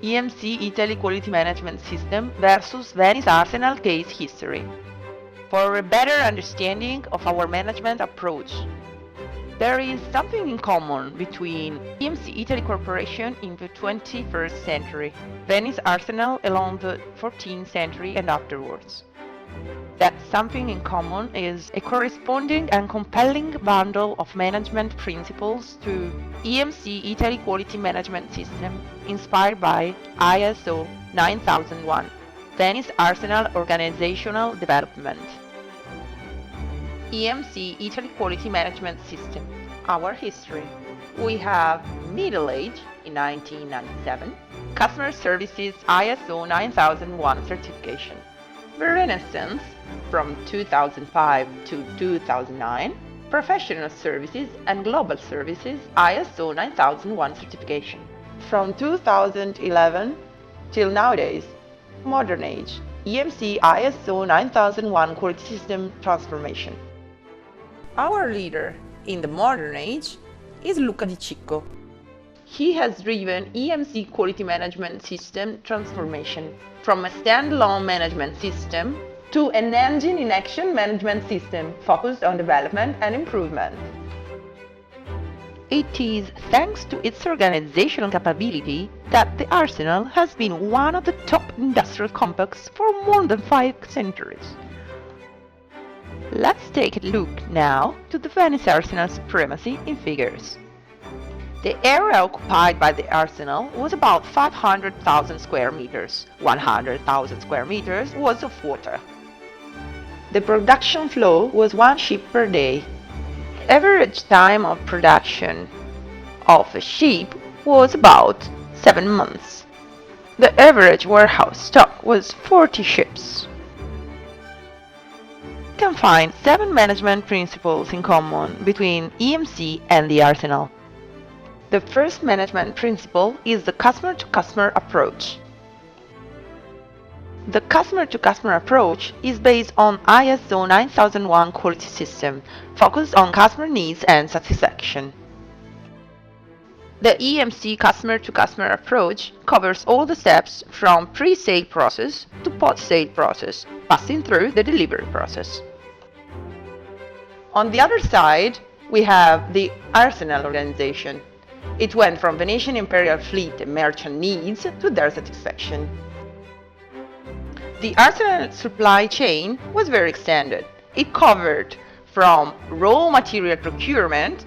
EMC Italy Quality Management System versus Venice Arsenal case history. For a better understanding of our management approach, there is something in common between EMC Italy Corporation in the 21st century, Venice Arsenal along the 14th century and afterwards. That something in common is a corresponding and compelling bundle of management principles to EMC Italy Quality Management System inspired by ISO 9001, Venice Arsenal Organizational Development. EMC Italy Quality Management System, our history. We have Middle Age in 1997, Customer Services ISO 9001 certification. The Renaissance from 2005 to 2009, Professional Services and Global Services ISO 9001 certification. From 2011 till nowadays, Modern Age, EMC ISO 9001 Quality System Transformation. Our leader in the Modern Age is Luca Di Cicco. He has driven EMC Quality Management System transformation from a standalone management system to an engine-in-action management system focused on development and improvement. It is thanks to its organizational capability that the Arsenal has been one of the top industrial complexes for more than 5 centuries. Let's take a look now to the Venice Arsenal supremacy in figures. The area occupied by the Arsenal was about 500,000 square meters. 100,000 square meters was of water. The production flow was 1 ship per day. The average time of production of a ship was about 7 months. The average warehouse stock was 40 ships. You can find 7 management principles in common between EMC and the Arsenal. The first management principle is the customer-to-customer approach. The customer-to-customer approach is based on ISO 9001 quality system, focused on customer needs and satisfaction. The EMC customer-to-customer approach covers all the steps from pre-sale process to post-sale process, passing through the delivery process. On the other side, we have the Arsenal organization. It went from Venetian imperial fleet and merchant needs to their satisfaction. The Arsenal supply chain was very extended. It covered from raw material procurement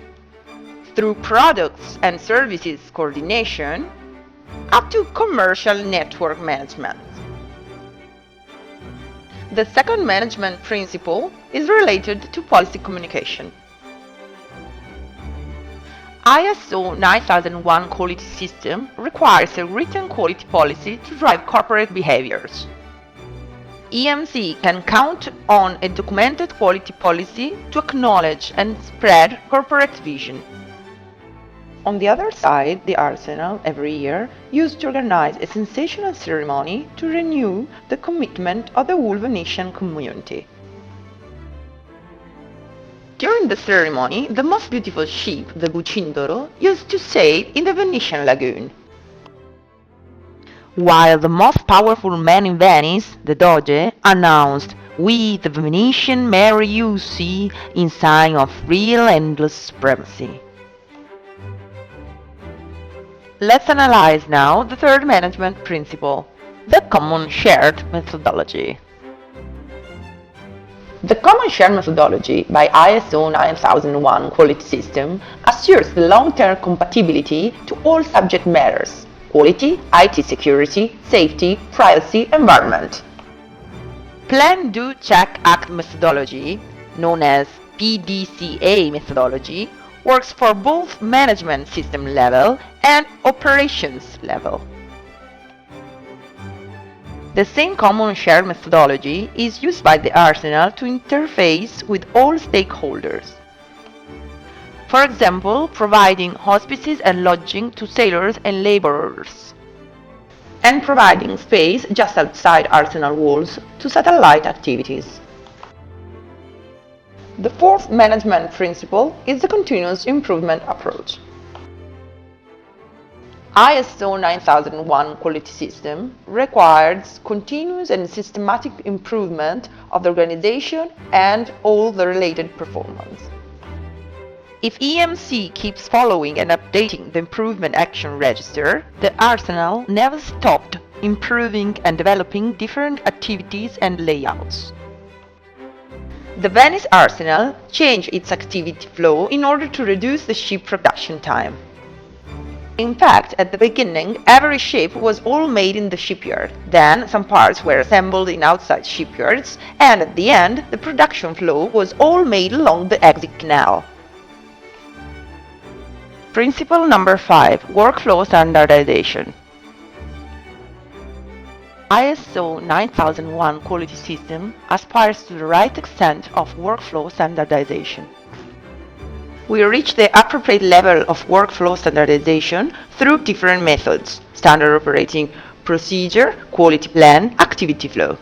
through products and services coordination up to commercial network management. The second management principle is related to policy communication. ISO 9001 quality system requires a written quality policy to drive corporate behaviors. EMC can count on a documented quality policy to acknowledge and spread corporate vision. On the other side, the Arsenal, every year, used to organize a sensational ceremony to renew the commitment of the whole Venetian community. During the ceremony, the most beautiful ship, the Bucindoro, used to sail in the Venetian lagoon. While the most powerful man in Venice, the Doge, announced, "We, the Venetian, marry you, see," in sign of real endless supremacy. Let's analyze now the third management principle, the common shared methodology. The Common Shared Methodology by ISO 9001 quality system assures the long-term compatibility to all subject matters: quality, IT security, safety, privacy, environment. Plan, Do, Check, Act methodology, known as PDCA methodology, works for both management system level and operations level. The same common shared methodology is used by the Arsenal to interface with all stakeholders. For example, providing hospices and lodging to sailors and laborers, and providing space just outside Arsenal walls to satellite activities. The fourth management principle is the continuous improvement approach. ISO 9001 quality system requires continuous and systematic improvement of the organization and all the related performance. If EMC keeps following and updating the improvement action register, the arsenal never stopped improving and developing different activities and layouts. The Venice arsenal changed its activity flow in order to reduce the ship production time. In fact, at the beginning, every ship was all made in the shipyard. Then, some parts were assembled in outside shipyards, and at the end, the production flow was all made along the exit canal. Principle number 5. Workflow standardization. ISO 9001 quality system aspires to the right extent of workflow standardization. We reach the appropriate level of workflow standardization through different methods: standard operating procedure, quality plan, activity flow.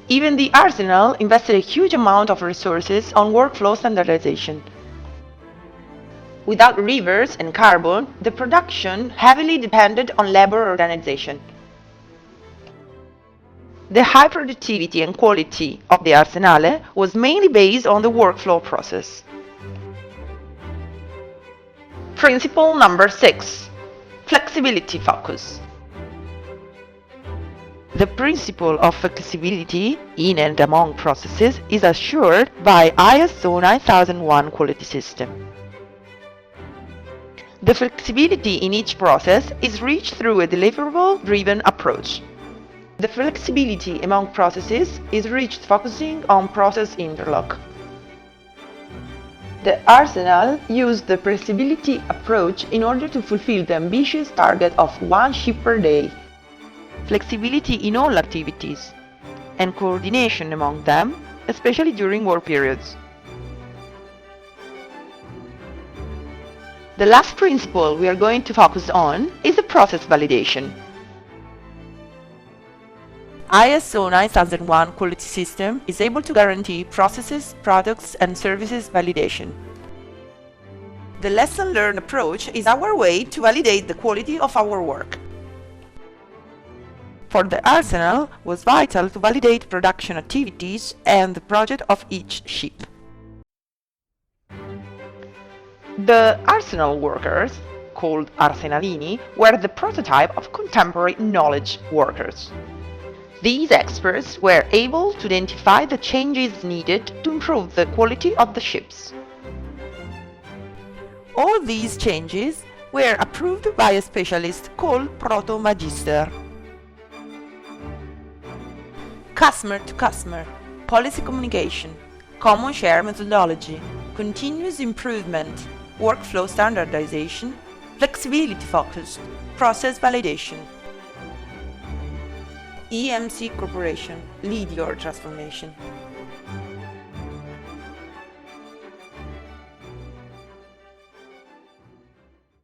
Even the arsenal invested a huge amount of resources on workflow standardization. Without rivers and carbon, the production heavily depended on labor organization. The high productivity and quality of the arsenale was mainly based on the workflow process. Principle number 6. Flexibility focus. The principle of flexibility in and among processes is assured by ISO 9001 quality system. The flexibility in each process is reached through a deliverable-driven approach. The flexibility among processes is reached focusing on process interlock. The arsenal used the flexibility approach in order to fulfill the ambitious target of 1 ship per day. Flexibility in all activities, and coordination among them, especially during war periods. The last principle we are going to focus on is the process validation. ISO 9001 quality system is able to guarantee processes, products, and services validation. The lesson learned approach is our way to validate the quality of our work. For the arsenal, it was vital to validate production activities and the project of each ship. The arsenal workers, called arsenalini, were the prototype of contemporary knowledge workers. These experts were able to identify the changes needed to improve the quality of the ships. All these changes were approved by a specialist called proto-magister. Customer to customer, policy communication, common share methodology, continuous improvement, workflow standardization, flexibility focused, process validation. EMC Corporation, lead your transformation.